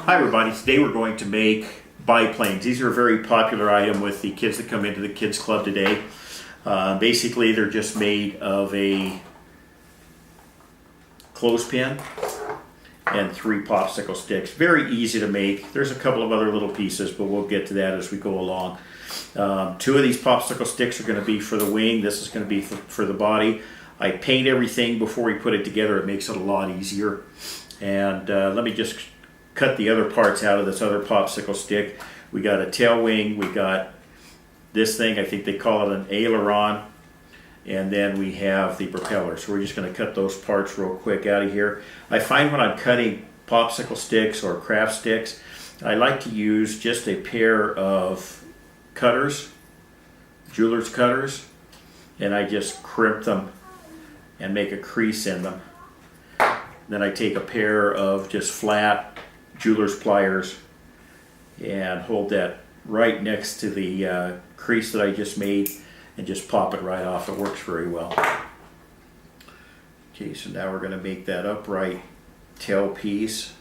Hi everybody, today we're going to make biplanes. These are a very popular item with the kids that come into the kids club today. Basically they're just made of a clothespin and 3 popsicle sticks. Very easy to make. There's a couple of other little pieces, but we'll get to that as we go along. 2 of these popsicle sticks are going to be for the wing. This is going to be for the body. I paint everything before we put it together. It makes it a lot easier. And let me just cut the other parts out of this other popsicle stick. We got a tail wing, we got this thing, I think they call it an aileron, and then we have the propeller. So we're just going to cut those parts real quick out of here. I find when I'm cutting popsicle sticks or craft sticks, I like to use just a pair of cutters, jeweler's cutters, and I just crimp them and make a crease in them. Then I take a pair of just flat jeweler's pliers and hold that right next to the crease that I just made and just pop it right off. It works very well. Okay, so now we're going to make that upright tail piece.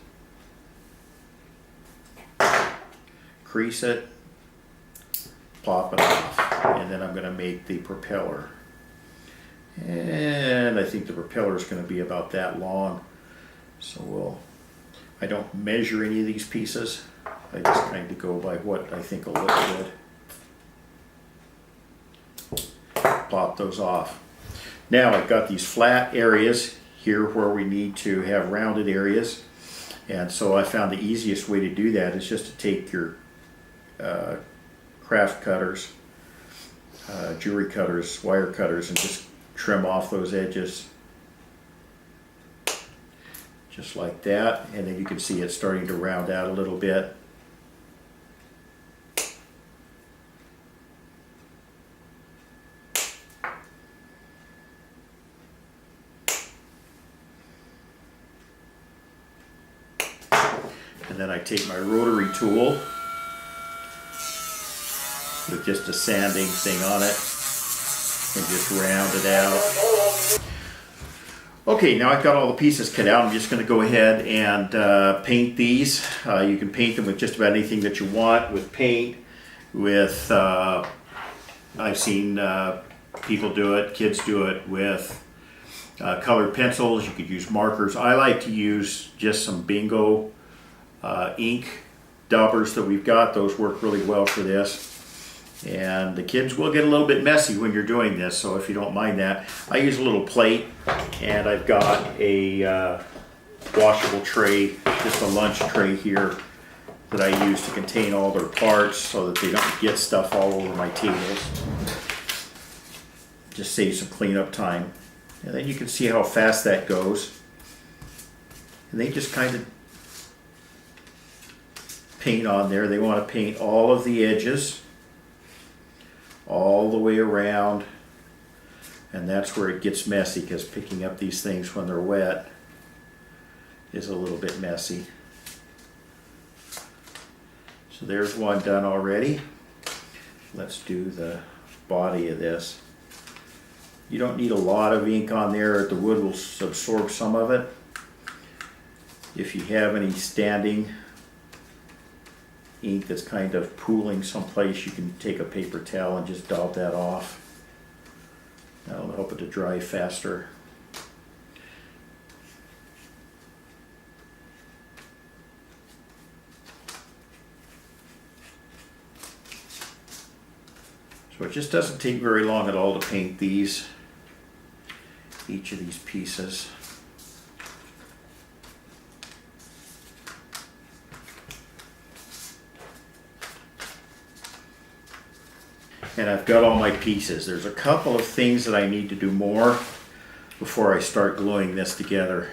Crease it, pop it off, and then I'm going to make the propeller. And I think the propeller is going to be about that long. So I don't measure any of these pieces. I just kind of go by what I think will look good. Pop those off. Now I've got these flat areas here where we need to have rounded areas. And so I found the easiest way to do that is just to take your craft cutters, jewelry cutters, wire cutters, and just trim off those edges. Just like that, and then you can see it starting to round out a little bit. And then I take my rotary tool with just a sanding thing on it and just round it out. Okay, now I've got all the pieces cut out. I'm just going to go ahead and paint these. You can paint them with just about anything that you want, with paint, with, I've seen people do it, kids do it with colored pencils. You could use markers. I like to use just some bingo ink daubers that we've got. Those work really well for this. And the kids will get a little bit messy when you're doing this, so if you don't mind that. I use a little plate, and I've got a washable tray, just a lunch tray here that I use to contain all their parts so that they don't get stuff all over my tables. Just saves some cleanup time. And then you can see how fast that goes. And they just kind of paint on there. They want to paint all of the edges all the way around, and that's where it gets messy, because picking up these things when they're wet is a little bit messy. So there's one done already. Let's do the body of this. You don't need a lot of ink on there. The wood will absorb some of it. If you have any standing ink that's kind of pooling someplace, you can take a paper towel and just daub that off. That'll help it to dry faster. So it just doesn't take very long at all to paint these, each of these pieces. And I've got all my pieces. There's a couple of things that I need to do more before I start gluing this together.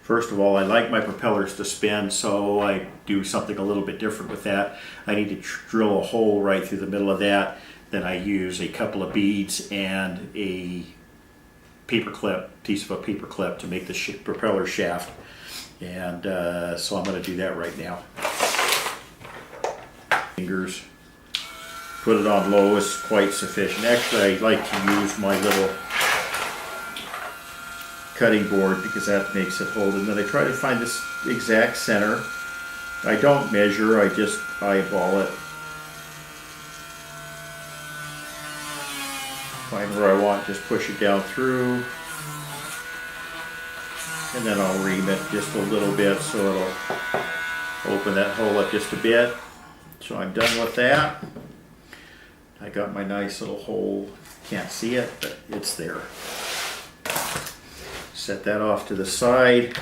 First of all, I like my propellers to spin, so I do something a little bit different with that. I need to drill a hole right through the middle of that. Then I use a couple of beads and a paper clip, piece of a paper clip to make the propeller shaft. And so I'm going to do that right now. Fingers. Put it on low is quite sufficient. Actually, I like to use my little cutting board because that makes it hold. And then I try to find this exact center. I don't measure, I just eyeball it. Find where I want, just push it down through. And then I'll ream it just a little bit so it'll open that hole up just a bit. So I'm done with that. I got my nice little hole. Can't see it, but it's there. Set that off to the side.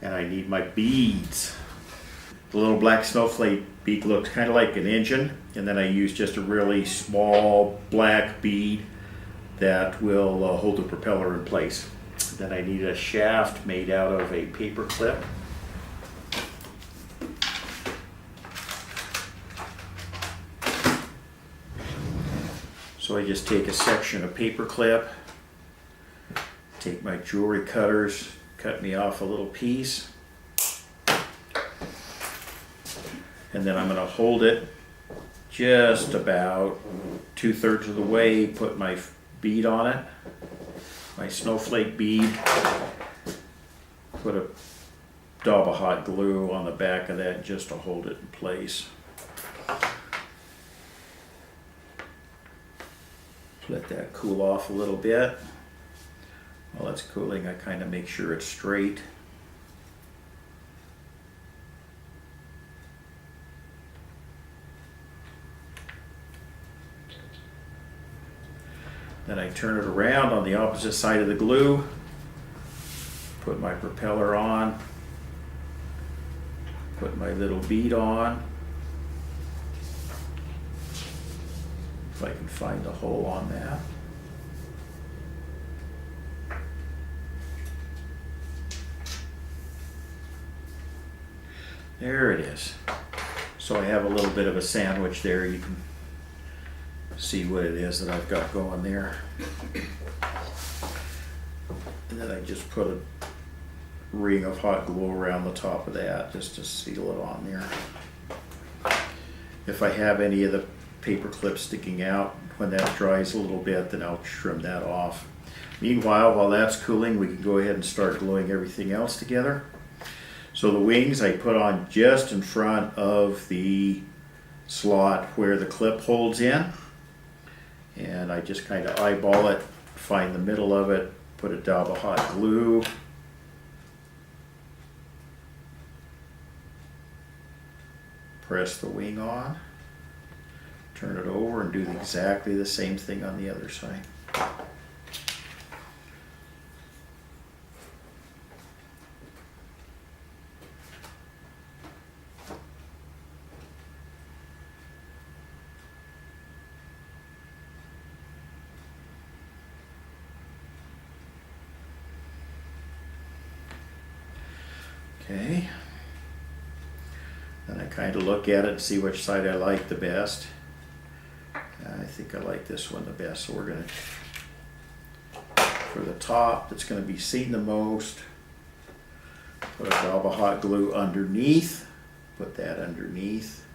And I need my beads. The little black snowflake bead looks kind of like an engine. And then I use just a really small black bead that will hold the propeller in place. Then I need a shaft made out of a paper clip. So I just take a section of paper clip, take my jewelry cutters, cut me off a little piece, and then I'm going to hold it just about 2/3 of the way, put my bead on it, my snowflake bead, put a dab of hot glue on the back of that just to hold it in place. Let that cool off a little bit. While it's cooling, I kind of make sure it's straight. Then I turn it around on the opposite side of the glue, put my propeller on, put my little bead on. If I can find a hole on that. There it is. So I have a little bit of a sandwich there. You can see what it is that I've got going there. And then I just put a ring of hot glue around the top of that just to seal it on there. If I have any of the paper clip sticking out, when that dries a little bit, then I'll trim that off. Meanwhile, while that's cooling, we can go ahead and start gluing everything else together. So the wings I put on just in front of the slot where the clip holds in, and I just kind of eyeball it, find the middle of it, put a dab of hot glue, press the wing on, turn it over and do exactly the same thing on the other side. Okay. Then I kind of look at it and see which side I like the best. I think I like this one the best, so we're going to, for the top that's going to be seen the most, put a dab of hot glue underneath, put that underneath,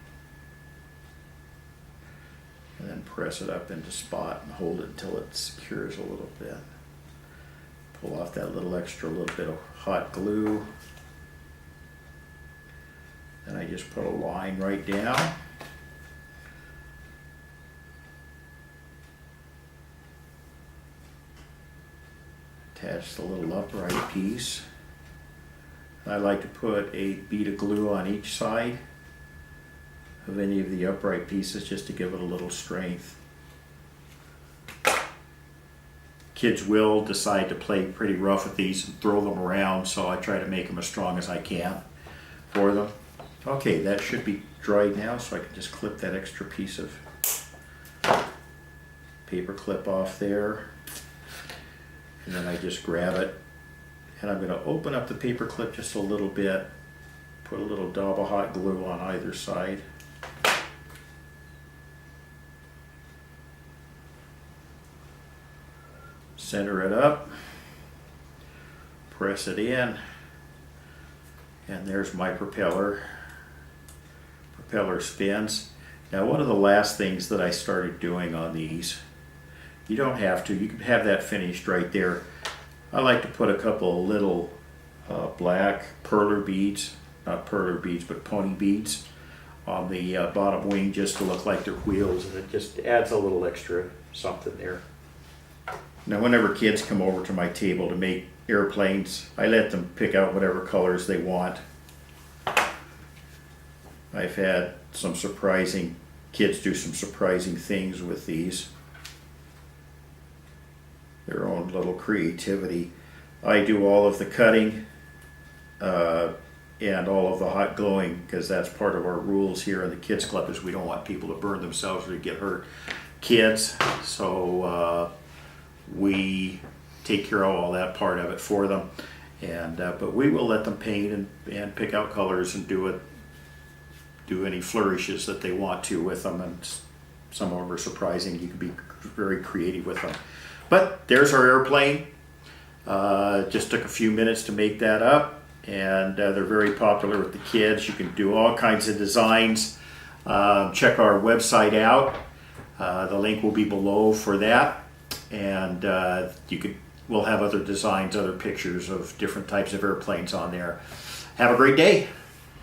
and then press it up into spot and hold it until it secures a little bit. Pull off that little bit of hot glue. Then I just put a line right down. Attach the little upright piece. I like to put a bead of glue on each side of any of the upright pieces just to give it a little strength. Kids will decide to play pretty rough with these and throw them around, so I try to make them as strong as I can for them. Okay, that should be dried now, so I can just clip that extra piece of paper clip off there. And then I just grab it, and I'm going to open up the paper clip just a little bit, put a little dab of hot glue on either side. Center it up, press it in, and there's my propeller. Propeller spins. Now, one of the last things that I started doing on these, you don't have to, you can have that finished right there. I like to put a couple little black perler beads, not perler beads, but pony beads on the bottom wing just to look like they're wheels, and it just adds a little extra something there. Now whenever kids come over to my table to make airplanes, I let them pick out whatever colors they want. I've had some surprising kids do some surprising things with these. Their own little creativity. I do all of the cutting and all of the hot gluing, because that's part of our rules here in the kids club, is we don't want people to burn themselves or to get hurt. Kids, so we take care of all that part of it for them, and but we will let them paint and pick out colors and do any flourishes that they want to with them, and some of them are surprising. You can be very creative with them. But there's our airplane. Just took a few minutes to make that up, and they're very popular with the kids. You can do all kinds of designs. Check our website out. The link will be below for that, and we'll have other designs, other pictures of different types of airplanes on there. Have a great day.